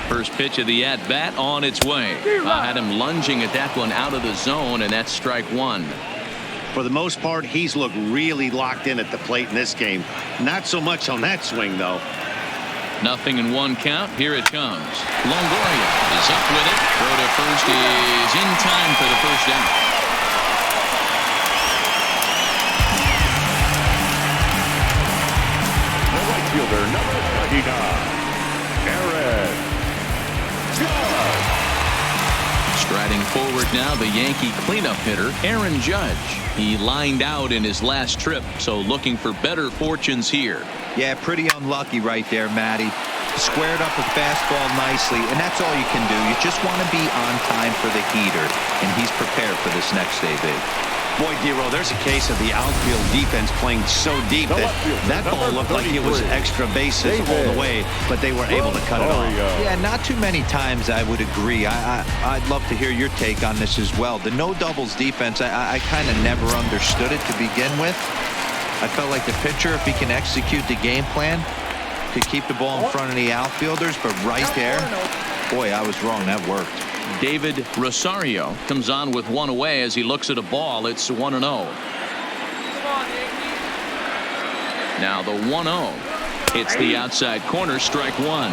First pitch of the at-bat on its way. I had him lunging at that one out of the zone, and that's strike 1. For the most part, he's looked really locked in at the plate in this game. Not so much on that swing, though. 0-1 count. Here it comes. Longoria is up with it. Throw to first is in time for the first down. The right fielder, number 39, Aaron Judge. Striding forward now, the Yankee cleanup hitter, Aaron Judge. He lined out in his last trip, so looking for better fortunes here. Yeah, pretty unlucky right there, Matty. Squared up a fastball nicely, and that's all you can do. You just want to be on time for the heater, and he's prepared for this next day, big. Boy, D-Roll, there's a case of the outfield defense playing so deep that ball looked like it was extra bases all the way, but they were able to cut it off. Yeah, not too many times I would agree. I'd love to hear your take on this as well. The no doubles defense, I kind of never understood it to begin with. I felt like the pitcher, if he can execute the game plan, could keep the ball in front of the outfielders, but right there, boy, I was wrong. That worked. David Rosario comes on with one away as he looks at a ball. It's 1-0. Now the 1-0 hits the outside corner, strike one.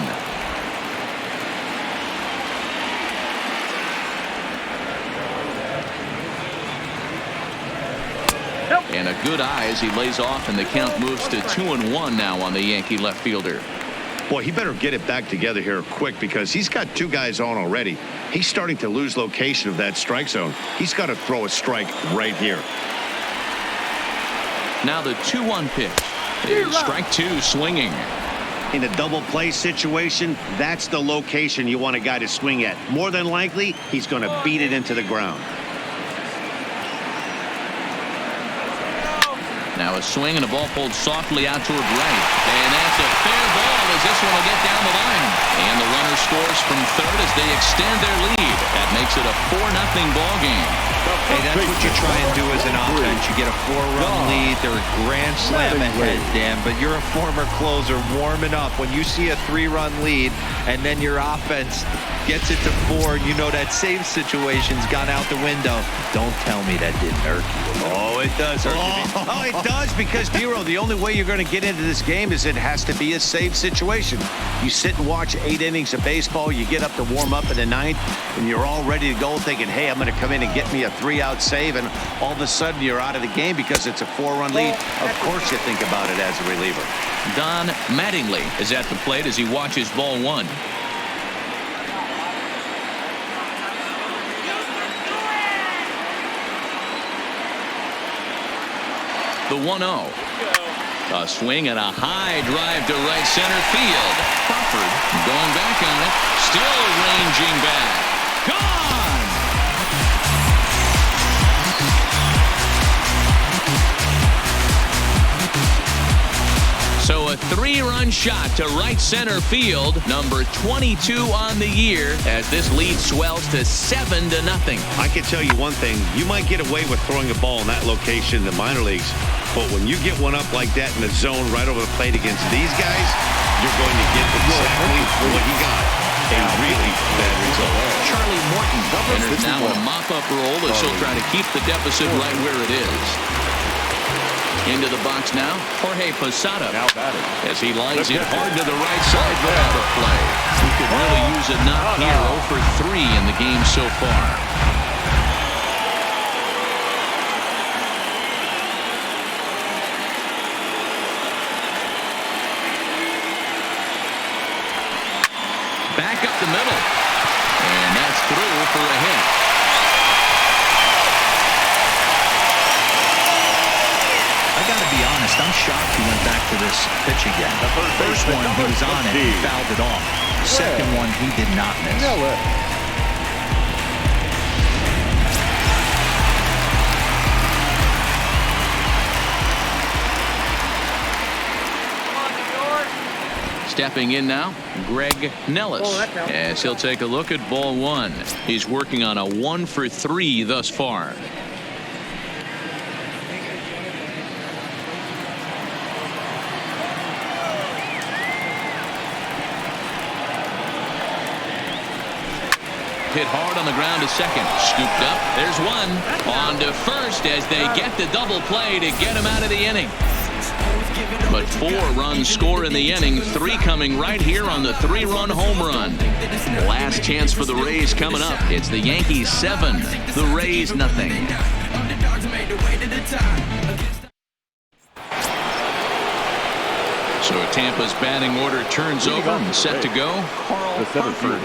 And a good eye as he lays off, and the count moves to 2-1 now on the Yankee left fielder. Boy, he better get it back together here quick because he's got two guys on already. He's starting to lose location of that strike zone. He's got to throw a strike right here. Now the 2-1 pitch. Strike two, swinging. In a double play situation, that's the location you want a guy to swing at. More than likely, he's going to beat it into the ground. Now a swing and a ball pulled softly out toward right. And that's a fair ball as this one will get down the line. And the runner scores from third as they extend their lead. That makes it a 4-0 ball game. Hey, that's what you try and do as an offense. You get a 4-run lead. They're a grand slam ahead, Dan. But you're a former closer warming up. When you see a 3-run lead and then your offense gets it to 4, you know that save situation's gone out the window. Don't tell me that didn't irk you. Oh, it does. Oh, it does because, Bureau, the only way you're going to get into this game is it has to be a save situation. You sit and watch 8 innings of baseball. You get up to warm up in the 9th, and you're all ready to go thinking, hey, I'm going to come in and get me a 3-out save, and all of a sudden you're out of the game because it's a 4-run lead. Of course you think about it as a reliever. Don Mattingly is at the plate as he watches ball one. The 1-0. A swing and a high drive to right center field. Crawford going back on it. Still ranging back. Gone! So a 3-run shot to right center field. Number 22 on the year as this lead swells to 7-0. I can tell you one thing. You might get away with throwing a ball in that location in the minor leagues, but when you get one up like that in the zone right over the plate against these guys, you're going to get exactly what you got. A really bad result. Charlie Morton enters now in a mop-up role as he'll try to keep the deficit right where it is. Into the box now, Jorge Posada. Now batting as he lines it hard to the right side for out of play. He could really use a knock here. 0 for 3 in the game so far. Back up the middle. And that's through for a hit. I got to be honest, I'm shocked he went back to this pitch again. The first one, he was on it, he fouled it off. The second one, he did not miss. Stepping in now, Greg Nellis, as he'll take a look at ball one. He's working on a 1 for 3 thus far. Hit hard on the ground to second. Scooped up. There's one. On to first as they get the double play to get him out of the inning. But 4 runs score in the inning, 3 coming right here on the 3-run home run. Last chance for the Rays coming up. It's the Yankees 7, the Rays nothing. So Tampa's batting order turns over and set to go. Carl Crawford.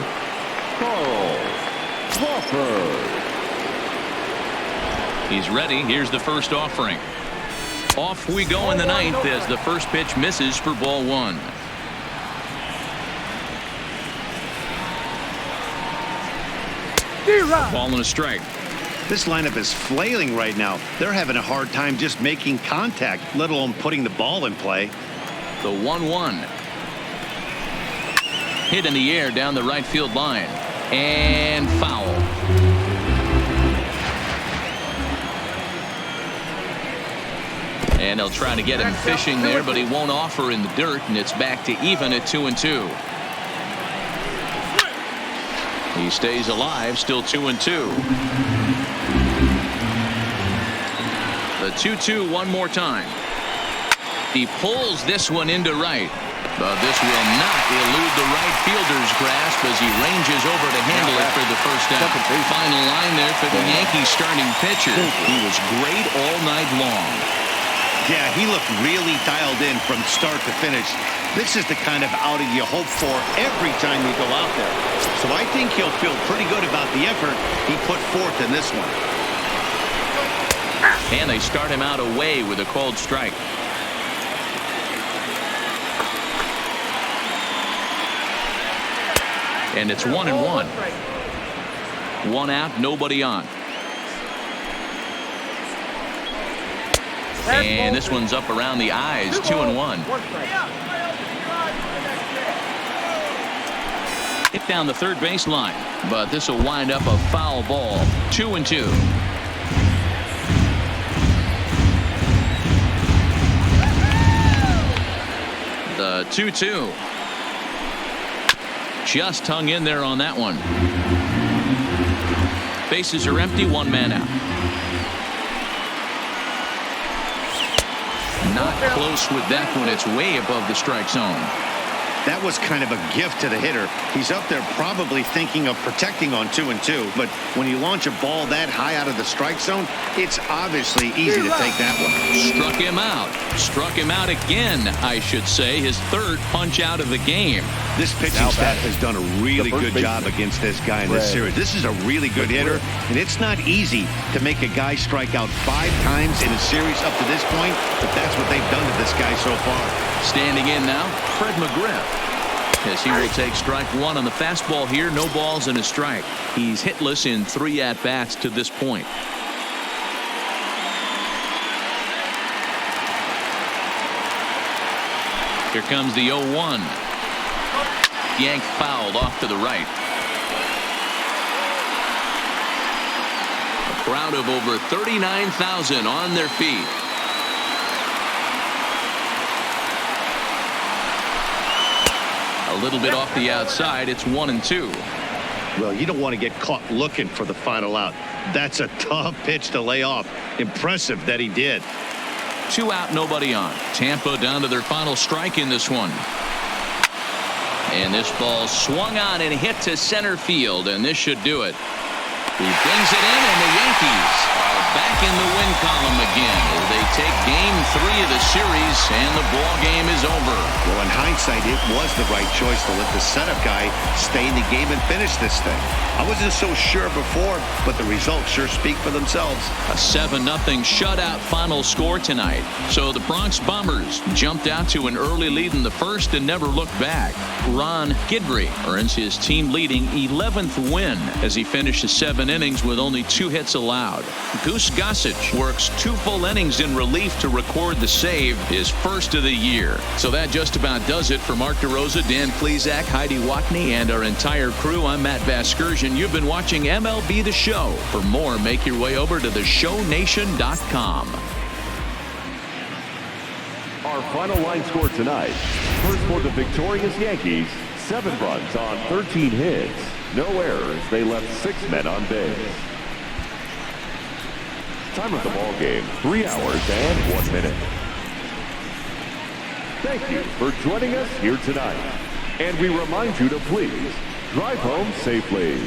Carl Crawford. He's ready. Here's the first offering. Off we go in the 9th as the first pitch misses for ball 1. Ball and a strike. This lineup is flailing right now. They're having a hard time just making contact, let alone putting the ball in play. The 1-1. Hit in the air down the right field line. And foul. And they'll try to get him fishing there, but he won't offer in the dirt, and it's back to even at 2-2. He stays alive, still 2-2. The 2-2 one more time. He pulls this one into right, but this will not elude the right fielder's grasp as he ranges over to handle it for the first down. Final line there for the Yankees starting pitcher. He was great all night long. Yeah, he looked really dialed in from start to finish. This is the kind of outing you hope for every time you go out there. So I think he'll feel pretty good about the effort he put forth in this one. And they start him out away with a called strike. And it's 1-1. 1 out, nobody on. And this one's up around the eyes, 2-1. Hit down the third base line, but this will wind up a foul ball. 2-2. The 2-2. Just hung in there on that one. Bases are empty, 1 man out. Not close with that one. It's way above the strike zone. That was kind of a gift to the hitter. He's up there probably thinking of protecting on 2-2, but when you launch a ball that high out of the strike zone, it's obviously easy to take that one. Struck him out. Struck him out again, I should say. His 3rd punch out of the game. This pitching staff has done a really good job against this guy in this series. This is a really good hitter, and it's not easy to make a guy strike out 5 times in a series up to this point, but that's what they've done to this guy so far. Standing in now, Fred McGriff. As he will take strike 1 on the fastball here. No balls and a strike. He's hitless in 3 at-bats to this point. Here comes the 0-1. Yank fouled off to the right. A crowd of over 39,000 on their feet. A little bit off the outside. It's 1-2. Well, you don't want to get caught looking for the final out. That's a tough pitch to lay off. Impressive that he did. 2 out, nobody on. Tampa down to their final strike in this one. And this ball swung on and hit to center field, and this should do it. He brings it in, and the Yankees are back in the win column again as they take game 3 of the series, and the ball game is over. Well, in hindsight, it was the right choice to let the setup guy stay in the game and finish this thing. I wasn't so sure before, but the results sure speak for themselves. A 7-0 shutout final score tonight. So the Bronx Bombers jumped out to an early lead in the first and never looked back. Ron GUIDRY earns his team-leading 11th win as he finishes 7 innings with only 2 hits allowed. Goose Gossage works 2 full innings in relief to record the save, his first of the year. So that just about does it for Mark DeRosa, Dan Klezak, Heidi Watney, and our entire crew. I'm Matt Vasgersian. You've been watching MLB The Show. For more, make your way over to theshownation.com. Our final line score tonight. First for the victorious Yankees, 7 runs on 13 hits. No errors. They left 6 men on base. Time of the ball game, 3 hours and 1 minute. Thank you for joining us here tonight. And we remind you to please drive home safely.